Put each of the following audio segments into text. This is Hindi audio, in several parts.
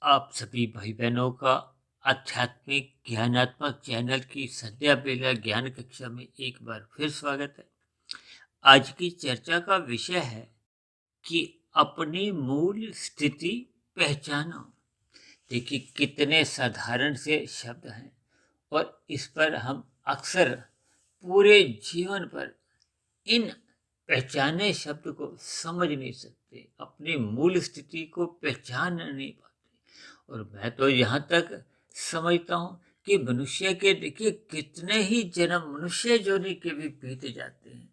आप सभी भाई बहनों का आध्यात्मिक ज्ञानात्मक चैनल की संध्या बेला ज्ञान कक्षा में एक बार फिर स्वागत है। आज की चर्चा का विषय है कि अपनी मूल स्थिति पहचानो। देखिए कितने साधारण से शब्द हैं और इस पर हम अक्सर पूरे जीवन पर इन पहचाने शब्द को समझ नहीं सकते, अपनी मूल स्थिति को पहचान नहीं पाते। और मैं तो यहाँ तक समझता हूँ कि मनुष्य के देखिए कितने ही जन्म मनुष्य जोनि के भी बीत जाते हैं,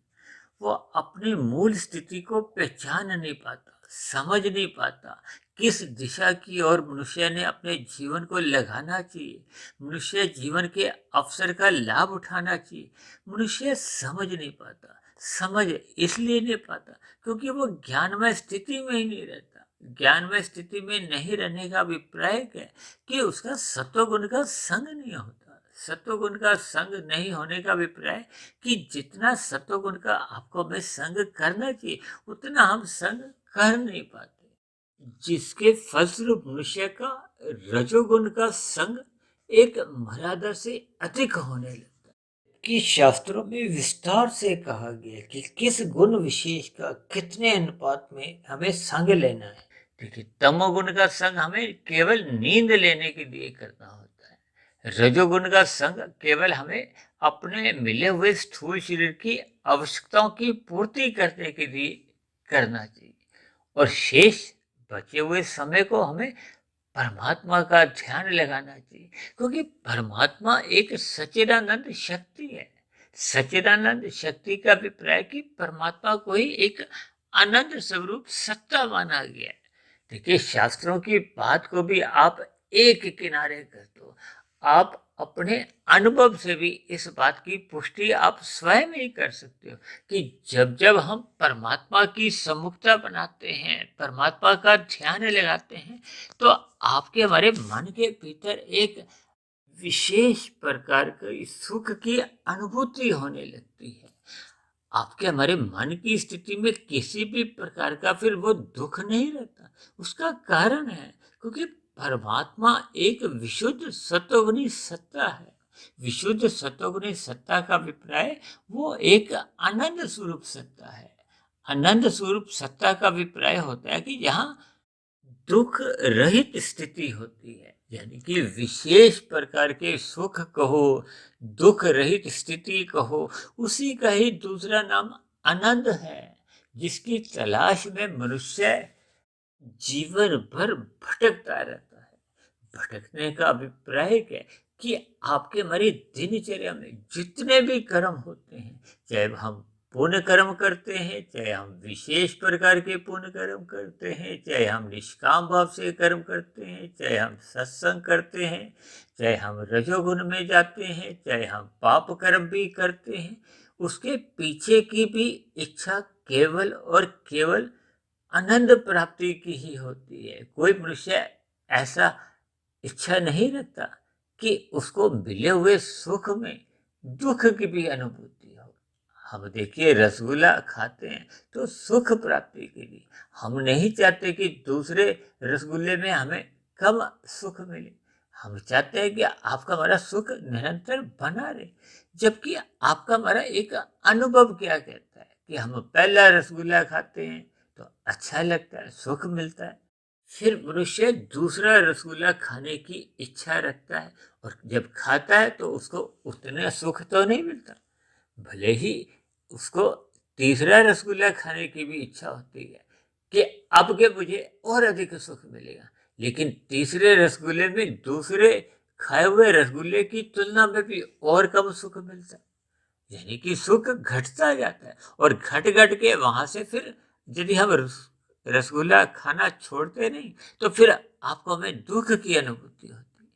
वो अपनी मूल स्थिति को पहचान नहीं पाता, समझ नहीं पाता किस दिशा की ओर मनुष्य ने अपने जीवन को लगाना चाहिए, मनुष्य जीवन के अवसर का लाभ उठाना चाहिए। मनुष्य समझ नहीं पाता, समझ इसलिए नहीं पाता क्योंकि वो ज्ञानमय स्थिति में ही नहीं रहता। ज्ञानमय स्थिति में नहीं रहने का अभिप्राय क्या है कि उसका सत्वगुण का संग नहीं होता। सत्वगुण का संग नहीं होने का अभिप्राय कि जितना सत्वगुण का आपको में संग करना चाहिए उतना हम संग कर नहीं पाते, जिसके फलस्वरूप मनुष्य का रजोगुण का संग एक मर्यादा से अधिक होने लगता है। कि शास्त्रों में विस्तार से कहा गया कि किस गुण विशेष का कितने अनुपात में हमें संग लेना है। देखिए तमोगुण का संग हमें केवल नींद लेने के लिए करना होता है, रजोगुण का संग केवल हमें अपने मिले हुए स्थूल शरीर की आवश्यकताओं की पूर्ति करने के लिए करना चाहिए और शेष बचे हुए समय को हमें परमात्मा का ध्यान लगाना चाहिए, क्योंकि परमात्मा एक सच्चिदानंद शक्ति है। सच्चिदानंद शक्ति का अभिप्राय कि परमात्मा को ही एक आनंद स्वरूप सत्ता माना गया है। देखिए शास्त्रों की बात को भी आप एक किनारे कर दो, आप अपने अनुभव से भी इस बात की पुष्टि आप स्वयं ही कर सकते हो कि जब जब हम परमात्मा की सम्मुखता बनाते हैं, परमात्मा का ध्यान लगाते हैं, तो आपके हमारे मन के भीतर एक विशेष प्रकार की सुख की अनुभूति होने लगती है। आपके हमारे मन की स्थिति में किसी भी प्रकार का फिर वो दुख नहीं रहता। उसका कारण है क्योंकि परमात्मा एक विशुद्ध सत्वगुणी सत्ता है। विशुद्ध सत्वगुणी सत्ता का अभिप्राय वो एक आनंद स्वरूप सत्ता है। आनंद स्वरूप सत्ता का अभिप्राय होता है कि जहाँ दुख रहित स्थिति होती है, यानी कि विशेष प्रकार के सुख कहो, दुख रहित स्थिति कहो, उसी का ही दूसरा नाम आनंद है, जिसकी तलाश में मनुष्य जीवन भर भटकता रहता है। भटकने का अभिप्राय क्या है कि आपके हमारी दिनचर्या में जितने भी कर्म होते हैं, चाहे हम पुण्य कर्म करते हैं, चाहे हम विशेष प्रकार के पुण्य कर्म करते हैं, चाहे हम निष्काम भाव से कर्म करते हैं, चाहे हम सत्संग करते हैं, चाहे हम रजोगुण में जाते हैं, चाहे हम पाप कर्म भी करते हैं, उसके पीछे की भी इच्छा केवल और केवल आनंद प्राप्ति की ही होती है। कोई मनुष्य ऐसा इच्छा नहीं रखता कि उसको मिले हुए सुख में दुख की भी अनुभूति हो। हम देखिए रसगुल्ला खाते हैं तो सुख प्राप्ति के लिए, हम नहीं चाहते कि दूसरे रसगुल्ले में हमें कम सुख मिले। हम चाहते हैं कि आपका हमारा सुख निरंतर बना रहे, जबकि आपका हमारा एक अनुभव क्या कहता है कि हम पहला रसगुल्ला खाते हैं तो अच्छा लगता है, सुख मिलता है, फिर मनुष्य दूसरा रसगुल्ला खाने की इच्छा रखता है और जब खाता है तो उसको उतना सुख तो नहीं मिलता, भले ही उसको तीसरा रसगुल्ला खाने की भी इच्छा होती है कि अब के मुझे और अधिक सुख मिलेगा, लेकिन तीसरे रसगुल्ले में दूसरे खाए हुए रसगुल्ले की तुलना में भी और कम सुख मिलता है। यानी कि सुख घटता जाता है और घट घट के वहां से फिर यदि हम रसगुल्ला खाना छोड़ते नहीं तो फिर आपको हमें दुख की अनुभूति होती है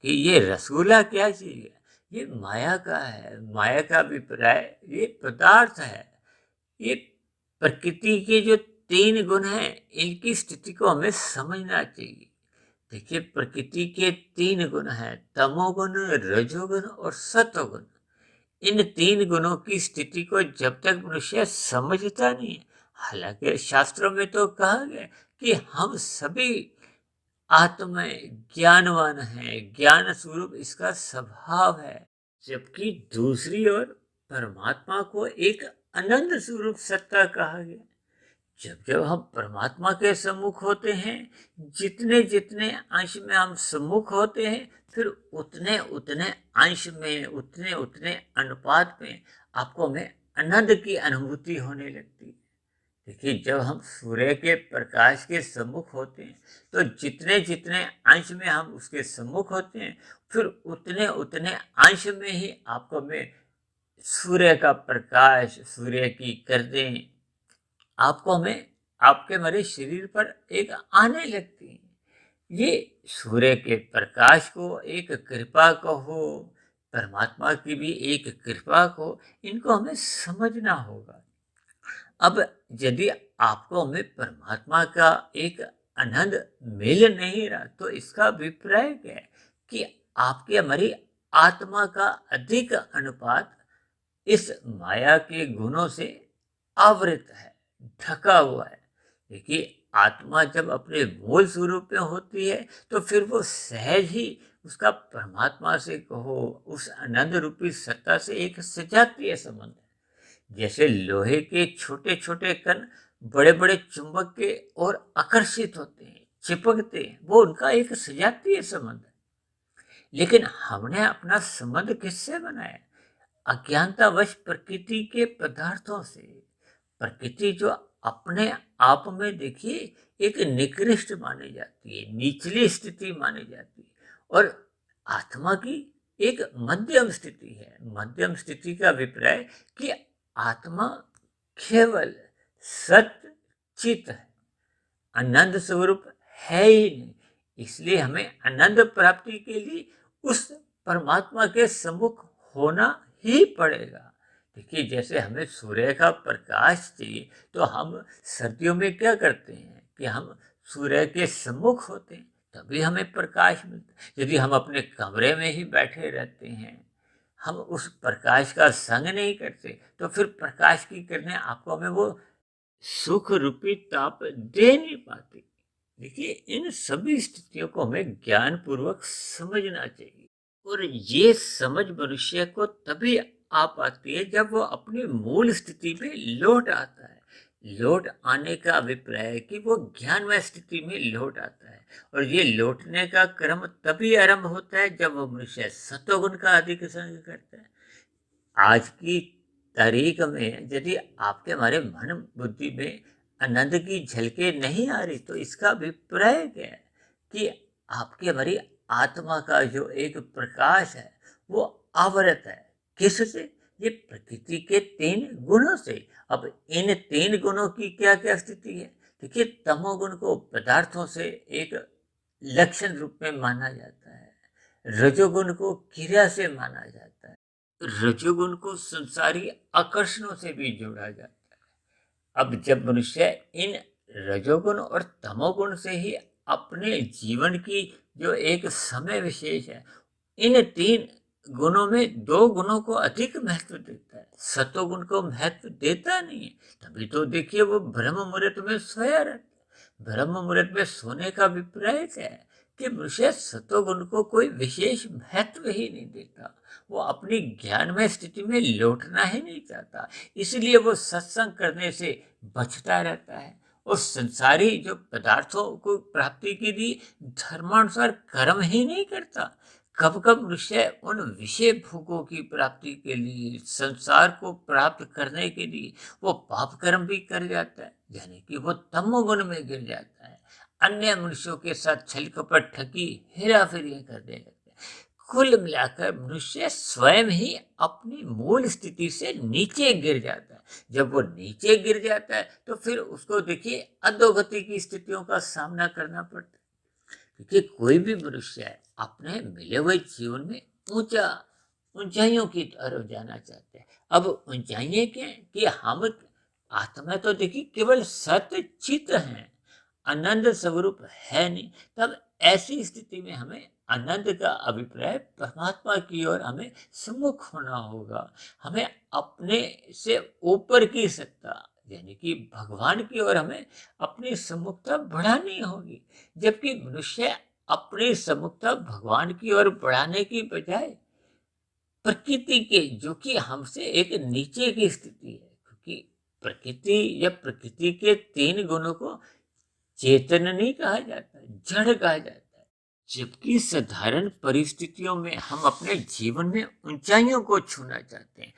कि ये रसगुल्ला क्या चीज है, ये माया का है। माया का अभिप्राय ये पदार्थ है, ये प्रकृति के जो तीन गुण हैं इनकी स्थिति को हमें समझना चाहिए। देखिए प्रकृति के तीन गुण हैं, तमोगुण, रजोगुण और सत्वगुण। इन तीन गुणों की स्थिति को जब तक मनुष्य समझता नहीं है, हालांकि शास्त्रों में तो कहा गया कि हम सभी आत्मा ज्ञानवान है, ज्ञान स्वरूप इसका स्वभाव है। जबकि दूसरी ओर परमात्मा को एक अनंत स्वरूप सत्ता कहा गया। जब जब हम परमात्मा के सम्मुख होते हैं, जितने जितने अंश में हम सम्मुख होते हैं, फिर उतने उतने अंश में, उतने उतने अनुपात में आपको में आनंद की अनुभूति होने लगती है। देखिए, जब हम सूर्य के प्रकाश के सम्मुख होते हैं, तो जितने जितने अंश में हम उसके सम्मुख होते हैं, फिर उतने उतने अंश में ही आपको में सूर्य का प्रकाश, सूर्य की किरणें आपको हमें आपके हमारे शरीर पर एक आने लगती है। ये सूर्य के प्रकाश को एक कृपा कहो, परमात्मा की भी एक कृपा को, इनको हमें समझना होगा। अब यदि आपको हमें परमात्मा का एक आनंद मिल नहीं रहा, तो इसका अभिप्राय क्या है कि आपकी हमारी आत्मा का अधिक अनुपात इस माया के गुणों से आवृत है, ढका हुआ है। देखिए, आत्मा जब अपने मूल स्वरूप में होती है, तो फिर वो सहज ही उसका परमात्मा से कहो, उस आनंद रूपी सत्ता से एक सजातीय संबंध है। जैसे लोहे के छोटे छोटे कण बड़े बड़े चुंबक के ओर आकर्षित होते हैं, चिपकते हैं, वो उनका एक सजातीय संबंध है। लेकिन हमने अपना संबंध किससे बनाया? अज्ञानतावश प्रकृति के पदार्थों से। प्रकृति जो अपने आप में देखिए एक निकृष्ट मानी जाती है, निचली स्थिति मानी जाती है, और आत्मा की एक मध्यम स्थिति है। मध्यम स्थिति का अभिप्राय कि आत्मा केवल सत्य चित है, आनंद स्वरूप है ही नहीं। इसलिए हमें आनंद प्राप्ति के लिए उस परमात्मा के सम्मुख होना ही पड़ेगा। देखिए, जैसे हमें सूर्य का प्रकाश चाहिए, तो हम सर्दियों में क्या करते हैं कि हम सूर्य के सम्मुख होते हैं, तभी हमें प्रकाश मिलता है। यदि हम अपने कमरे में ही बैठे रहते हैं, हम उस प्रकाश का संग नहीं करते, तो फिर प्रकाश की किरणें आपको हमें वो सुख रूपी ताप दे नहीं पाती। देखिए, इन सभी स्थितियों को हमें ज्ञान पूर्वक समझना चाहिए, और ये समझ मनुष्य को तभी आ पाती है जब वो अपनी मूल स्थिति में लौट आता है। लौट आने का अभिप्राय है कि वो ज्ञानमय स्थिति में लौट आता है, और ये लौटने का क्रम तभी आरंभ होता है जब वो मनुष्य सतोगुण का अधिक संग करता है। आज की तारीख में यदि आपके हमारे मन बुद्धि में आनंद की झलके नहीं आ रही, तो इसका अभिप्राय क्या है कि आपकी हमारी आत्मा का जो एक प्रकाश है वो आवृत है। किससे? ये प्रकृति के 3 गुणों से। अब इन 3 गुणों की क्या क्या स्थिति है? देखिए, तमोगुण को पदार्थों से एक लक्षण रूप में माना जाता है, रजोगुण को क्रिया से माना जाता है, रजोगुण को संसारी आकर्षणों से भी जोड़ा जाता है। अब जब मनुष्य इन रजोगुण और तमोगुण से ही अपने जीवन की जो एक समय विशेष है, इन 3 गुणों में 2 गुणों को अधिक महत्व देता है, सतोगुण को महत्व देता नहीं है। तभी तो देखिए वो ब्रह्म मुहूर्त में सोया रहता है। ब्रह्म मुहूर्त में सोने का अभिप्राय क्या है कि मनुष्य सतोगुण को कोई विशेष महत्व ही नहीं देता, वो अपनी ज्ञानमय स्थिति में लौटना ही नहीं चाहता। इसलिए वो सत्संग करने से बचता रहता है, और संसारी जो पदार्थों को प्राप्ति के लिए धर्मानुसार कर्म ही नहीं करता। कब कब मनुष्य उन विषय भोगों की प्राप्ति के लिए, संसार को प्राप्त करने के लिए वो पाप कर्म भी कर जाता है, यानी कि वो तमोगुण में गिर जाता है। अन्य मनुष्यों के साथ छल कपट, ठगी, हेरा फेरी करने लगता है। कुल मिलाकर मनुष्य स्वयं ही अपनी मूल स्थिति से नीचे गिर जाता है। जब वो नीचे गिर जाता है, तो फिर उसको देखिए अधोगति की स्थितियों का सामना करना पड़ता है। क्योंकि कोई भी मनुष्य है अपने मिले हुए जीवन में ऊंचाइयों की तरफ जाना चाहते हैं। अब ऊंचाइयां क्या है कि हम आत्मा तो देखिए केवल सत्य चित है, आनंद स्वरूप है नहीं। तब ऐसी स्थिति में हमें आनंद का अभिप्राय परमात्मा की ओर हमें सम्मुख होना होगा। हमें अपने से ऊपर की सत्ता, यानी कि भगवान की ओर हमें अपनी सम्मुखता बढ़ानी होगी। जबकि मनुष्य अपनी सम्मुखता भगवान की ओर बढ़ाने की बजाय प्रकृति के, जो कि हमसे एक नीचे की स्थिति है, क्योंकि प्रकृति या प्रकृति के 3 गुणों को चेतन नहीं कहा जाता, जड़ कहा जाता है। जबकि साधारण परिस्थितियों में हम अपने जीवन में ऊंचाइयों को छूना चाहते हैं।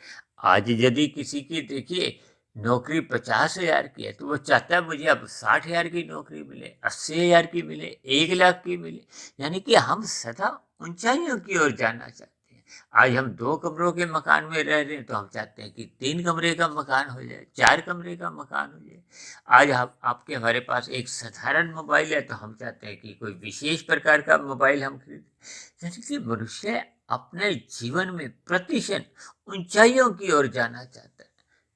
आज यदि किसी की देखिए नौकरी 50,000 की है, तो वो चाहता है मुझे अब 60,000 की नौकरी मिले, 80,000 की मिले, 1 लाख की मिले। यानी कि हम सदा ऊंचाइयों की ओर जाना चाहते हैं। आज हम 2 कमरों के मकान में रह रहे हैं, तो हम चाहते हैं कि 3 कमरे का मकान हो जाए, 4 कमरे का मकान हो जाए। आज आप आपके हमारे पास एक साधारण मोबाइल है, तो हम चाहते हैं कि कोई विशेष प्रकार का मोबाइल हम खरीदें। यानी कि मनुष्य अपने जीवन में प्रतिशत ऊंचाइयों की ओर जाना चाहता है।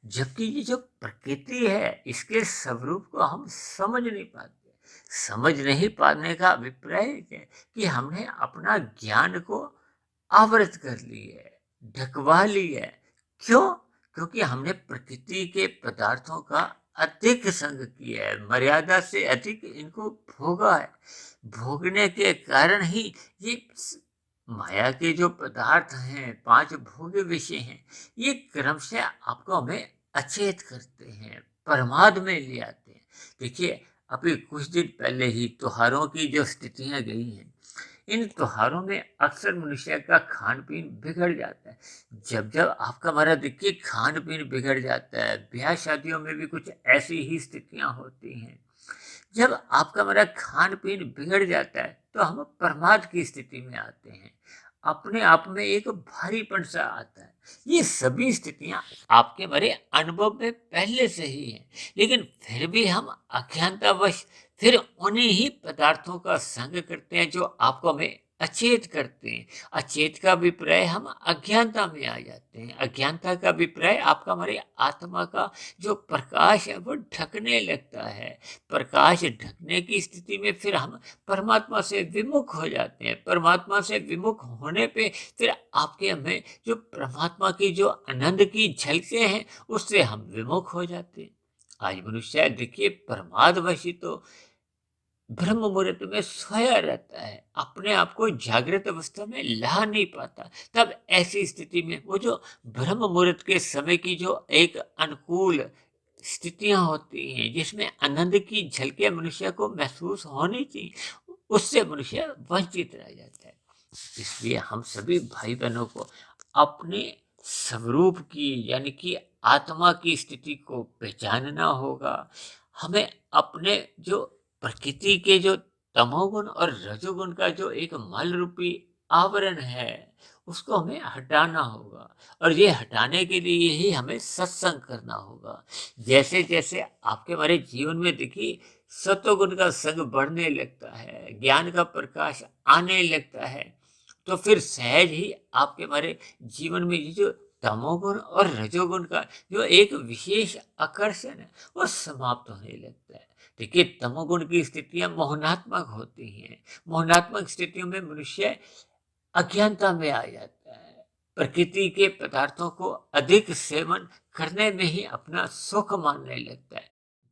जबकि ये जो प्रकृति है, इसके स्वरूप को हम समझ नहीं पाते। समझ नहीं पाने का अभिप्राय है कि हमने अपना ज्ञान को आवृत कर ली है, ढकवा ली है। क्यों? क्योंकि हमने प्रकृति के पदार्थों का अधिक संग किया है, मर्यादा से अधिक इनको भोगा है। भोगने के कारण ही ये माया के जो पदार्थ हैं, 5 भोग्य विषय हैं, ये क्रमशः आपको हमें अचेत करते हैं, प्रमाद में ले आते हैं। देखिए, अभी कुछ दिन पहले ही त्योहारों की जो स्थितियां गई हैं, इन त्योहारों में अक्सर मनुष्य का खान पीन बिगड़ जाता है। जब जब आपका हमारा देखिए खान पीन बिगड़ जाता है, ब्याह शादियों में भी कुछ ऐसी ही स्थितियां होती हैं। जब आपका हमारा खान पीन बिगड़ जाता है, तो हम प्रमाद की स्थिति में आते हैं, अपने आप में एक भारीपन सा आता है। ये सभी स्थितियां आपके हमारे अनुभव में पहले से ही हैं, लेकिन फिर भी हम अज्ञानतावश फिर उन्हीं ही पदार्थों का संग करते हैं, जो आपको हमें अचेत करते हैं। अचेत का अभिप्राय हम अज्ञानता में आ जाते हैं। अज्ञानता का अभिप्राय आपका हमारे आत्मा का जो प्रकाश है वो ढकने लगता है। प्रकाश ढकने की स्थिति में फिर हम परमात्मा से विमुख हो जाते हैं। परमात्मा से विमुख होने पे फिर आपके हमें जो परमात्मा की जो आनंद की झलकें हैं, उससे हम विमुख हो जाते हैं। आज मनुष्य देखिए प्रमादवश तो ब्रह्म मुहूर्त में सोया रहता है, अपने आप को जागृत अवस्था में ला नहीं पाता। तब ऐसी स्थिति में वो जो ब्रह्म मुहूर्त के समय की जो एक अनुकूल स्थितियां होती हैं, जिसमें आनंद की झलकें मनुष्य को महसूस होनी चाहिए, उससे मनुष्य वंचित रह जाता है। इसलिए हम सभी भाई बहनों को अपने स्वरूप की, यानी कि आत्मा की स्थिति को पहचानना होगा। हमें अपने जो प्रकृति के जो तमोगुण और रजोगुण का जो एक मल रूपी आवरण है, उसको हमें हटाना होगा। और ये हटाने के लिए ही हमें सत्संग करना होगा। जैसे जैसे आपके हमारे जीवन में देखिए सत्वगुण का संग बढ़ने लगता है, ज्ञान का प्रकाश आने लगता है, तो फिर सहज ही आपके हमारे जीवन में ये जो तमोगुण और रजोगुण का जो एक विशेष आकर्षण है, वो समाप्त होने लगता है। देखिए, तमोगुण की स्थितियां मोहनात्मक होती हैं। मोहनात्मक स्थितियों में मनुष्य अज्ञानता में आ जाता है, प्रकृति के पदार्थों को अधिक सेवन करने में ही अपना सुख मानने लगता है।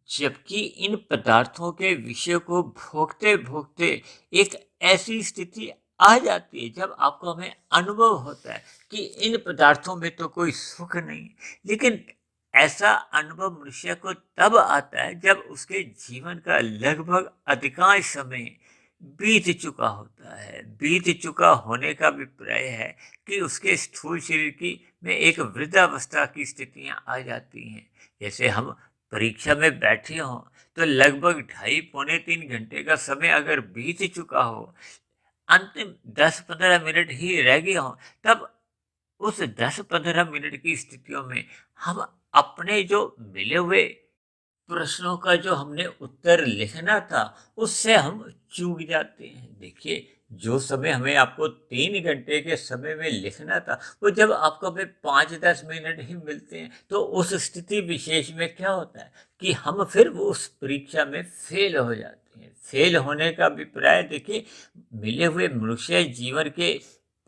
जबकि इन पदार्थों के विषय को भोगते भोगते एक ऐसी स्थिति आ जाती है, जब आपको हमें अनुभव होता है कि इन पदार्थों में तो कोई सुख नहीं। लेकिन ऐसा अनुभव मनुष्य को तब आता है जब उसके जीवन का लगभग अधिकांश समय बीत चुका होता है। बीत चुका होने का अभिप्राय है कि उसके स्थूल शरीर की में एक वृद्धावस्था की स्थितियां आ जाती हैं। जैसे हम परीक्षा में बैठे हों, तो लगभग 2.5 पौने 3 घंटे का समय अगर बीत चुका हो, अंतिम 10-15 मिनट ही रह गए हों, तब उस 10-15 मिनट की स्थितियों में हम अपने जो मिले हुए प्रश्नों का जो हमने उत्तर लिखना था, उससे हम चूक जाते हैं। देखिए, जो समय हमें आपको 3 घंटे के समय में लिखना था, वो जब आपको हमें 5-10 मिनट ही मिलते हैं, तो उस स्थिति विशेष में क्या होता है कि हम फिर वो उस परीक्षा में फेल हो जाते हैं। फेल होने का अभिप्राय देखिए, मिले हुए मनुष्य जीवन के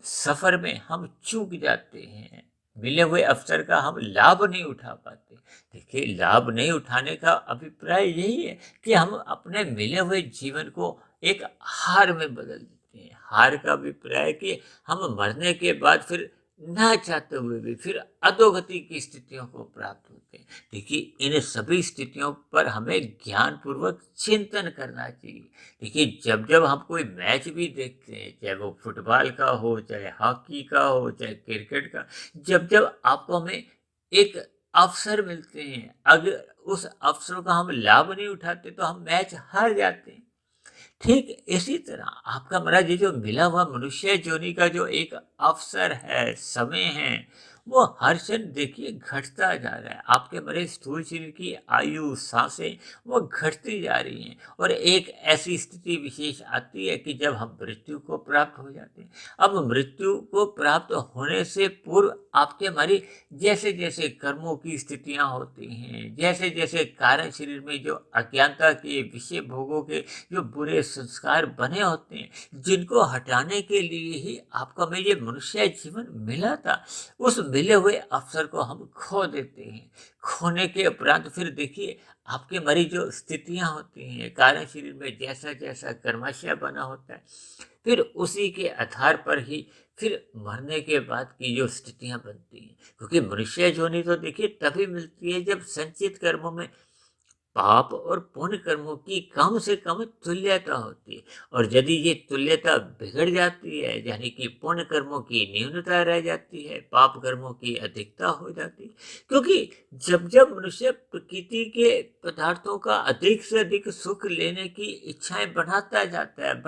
सफर में हम चूक जाते हैं। मिले हुए अवसर का हम लाभ नहीं उठा पाते। देखिए, लाभ नहीं उठाने का अभिप्राय यही है कि हम अपने मिले हुए जीवन को एक हार में बदल देते हैं। हार का अभिप्राय कि हम मरने के बाद फिर ना चाहते हुए भी फिर अधोगति की स्थितियों को प्राप्त होते हैं। देखिए, इन सभी स्थितियों पर हमें ज्ञानपूर्वक चिंतन करना चाहिए। देखिए, जब-जब हम कोई मैच भी देखते हैं, चाहे वो फुटबॉल का हो, चाहे हॉकी का हो, चाहे क्रिकेट का, जब-जब आपको हमें एक अवसर मिलते हैं, अगर उस अवसरों का हम लाभ नहीं उठाते तो हम मैच हार जाते हैं। ठीक इसी तरह आपका हमारा ये जो मिला हुआ मनुष्य योनि का जो एक अवसर है, समय है, वो हर क्षण देखिए घटता जा रहा है। आपके हमारे स्थूल शरीर की आयु, साँसें वो घटती जा रही हैं और एक ऐसी स्थिति विशेष आती है कि जब हम मृत्यु को प्राप्त हो जाते हैं। अब मृत्यु को प्राप्त होने से पूर्व आपके हमारी जैसे-जैसे कर्मों की स्थितियाँ होती हैं, जैसे-जैसे कारण शरीर में जो अज्ञानता के विषय भोगों के जो बुरे संस्कार बने होते हैं, जिनको हटाने के लिए ही आपको हमें ये मनुष्य जीवन मिला था, उस मिले हुए अवसर को हम खो देते हैं। खोने के उपरांत फिर देखिए आपके मरी जो स्थितियाँ होती हैं, कारण शरीर में जैसा-जैसा कर्माशय बना होता है, फिर उसी के आधार पर ही फिर मरने के बाद की जो स्थितियाँ बनती हैं। क्योंकि मनुष्य योनि तो देखिए तभी मिलती है जब संचित कर्मों में पाप और पुण्य कर्मों की कम से कम तुल्यता होती है और यदि ये तुल्यता बिगड़ जाती है, यानी कि पुण्य कर्मों की न्यूनता रह जाती है, पाप कर्मों की अधिकता हो जाती है। क्योंकि जब जब मनुष्य प्रकृति के पदार्थों का अधिक से अधिक सुख लेने की इच्छाएं बढ़ाता जाता है,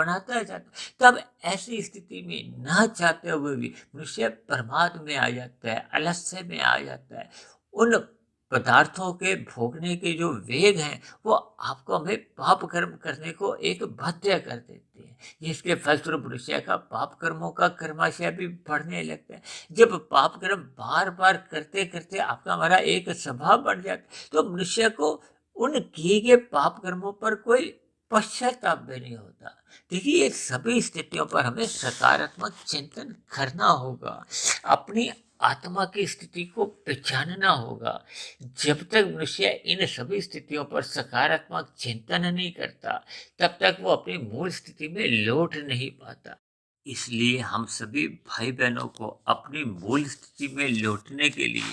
तब ऐसी स्थिति में ना चाहते हुए भी मनुष्य प्रमाद में आ जाता है, आलस्य में आ जाता है। उन पदार्थों के भोगने के जो वेग हैं, वो आपको हमें पाप कर्म करने को एक बाध्य कर देते हैं, जिसके फलस्वरूप मनुष्य का पाप कर्मों का कर्माशय भी बढ़ने लगता है। जब पाप कर्म बार-बार करते-करते आपका हमारा एक स्वभाव बन जाता है, तो मनुष्य को उन किए गए पाप कर्मों पर कोई पश्चाताप भी नहीं होता। देखिए, ये सभी स्थितियों पर हमें सकारात्मक चिंतन करना होगा, अपनी आत्मा की स्थिति को पहचानना होगा। जब तक मनुष्य इन सभी स्थितियों पर सकारात्मक चिंतन नहीं करता, तब तक वो अपनी मूल स्थिति में लौट नहीं पाता। इसलिए हम सभी भाई बहनों को अपनी मूल स्थिति में लौटने के लिए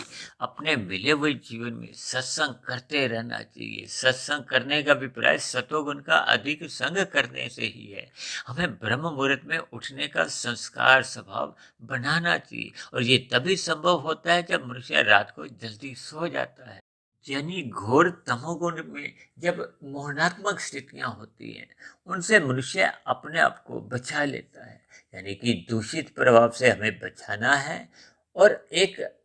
अपने मिले हुए जीवन में सत्संग करते रहना चाहिए। सत्संग करने का अभिप्राय सतोगुण का अधिक संग करने से ही है। हमें ब्रह्म मुहूर्त में उठने का संस्कार स्वभाव बनाना चाहिए और ये तभी संभव होता है जब मनुष्य रात को जल्दी सो जाता है। यानी घोर तमोगुण में जब मोहनात्मक स्थितियां होती हैं, उनसे मनुष्य अपने आप को बचा लेता है। यानी कि दूषित प्रभाव से हमें बचाना है और एक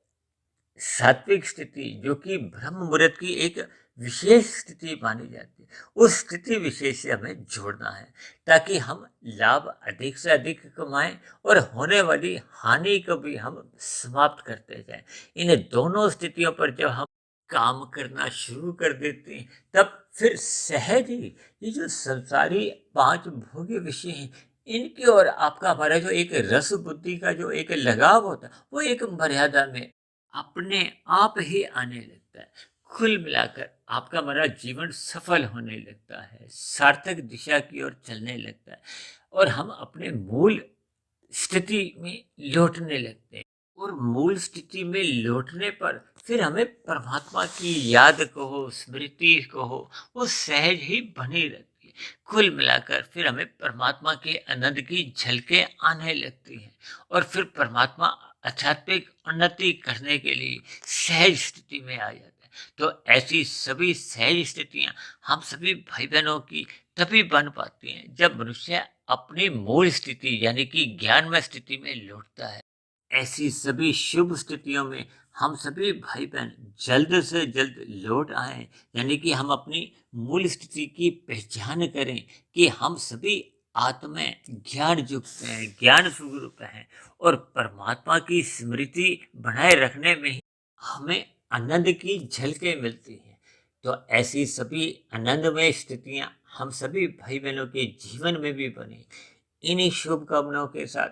सात्विक स्थिति जो कि ब्रह्म मुहूर्त की एक विशेष स्थिति मानी जाती है, उस स्थिति विशेष से हमें जोड़ना है ताकि हम लाभ अधिक से अधिक कमाएं और होने वाली हानि को भी हम समाप्त करते जाएं। इन दोनों स्थितियों पर जब हम काम करना शुरू कर देते हैं, तब फिर सहज ही ये जो संसारी पांच भोग्य विषय हैं, इनकी ओर आपका हमारा जो एक रस बुद्धि का जो एक लगाव होता है, वो एक मर्यादा में अपने आप ही आने लगता है। कुल मिलाकर आपका हमारा जीवन सफल होने लगता है, सार्थक दिशा की ओर चलने लगता है और हम अपने मूल स्थिति में लौटने लगते हैं। और मूल स्थिति में लौटने पर फिर हमें परमात्मा की याद कहो, स्मृति कहो, वो सहज ही बनी रहती है। कुल मिलाकर फिर हमें परमात्मा के आनंद की झलकें आने लगती हैं और फिर परमात्मा आध्यात्मिक उन्नति करने के लिए सहज स्थिति में आ जाता है। तो ऐसी सभी सहज स्थितियां हम सभी भाई बहनों की तभी बन पाती हैं जब मनुष्य अपनी मूल स्थिति यानी कि ज्ञानमय स्थिति में लौटता है। ऐसी सभी शुभ स्थितियों में हम सभी भाई बहन जल्द से जल्द लौट आए, यानी कि हम अपनी मूल स्थिति की पहचान करें कि हम सभी आत्माएं ज्ञान युक्त हैं, ज्ञान स्वरूप हैं और परमात्मा की स्मृति बनाए रखने में ही हमें आनंद की झलकें मिलती हैं। तो ऐसी सभी आनंदमय स्थितियां हम सभी भाई बहनों के जीवन में भी बने। इन्हीं शुभकामनाओं के साथ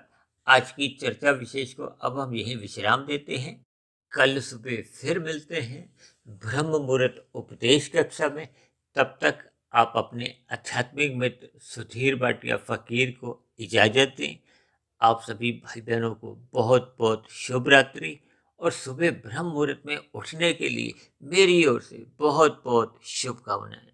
आज की चर्चा विशेष को अब हम यही विश्राम देते हैं। कल सुबह फिर मिलते हैं ब्रह्म मुहूर्त उपदेश कक्षा में। तब तक आप अपने आध्यात्मिक मित्र सुधीर भाटिया फकीर को इजाजत दें। आप सभी भाई बहनों को बहुत बहुत शुभ रात्रि और सुबह ब्रह्म मुहूर्त में उठने के लिए मेरी ओर से बहुत बहुत शुभकामनाएं।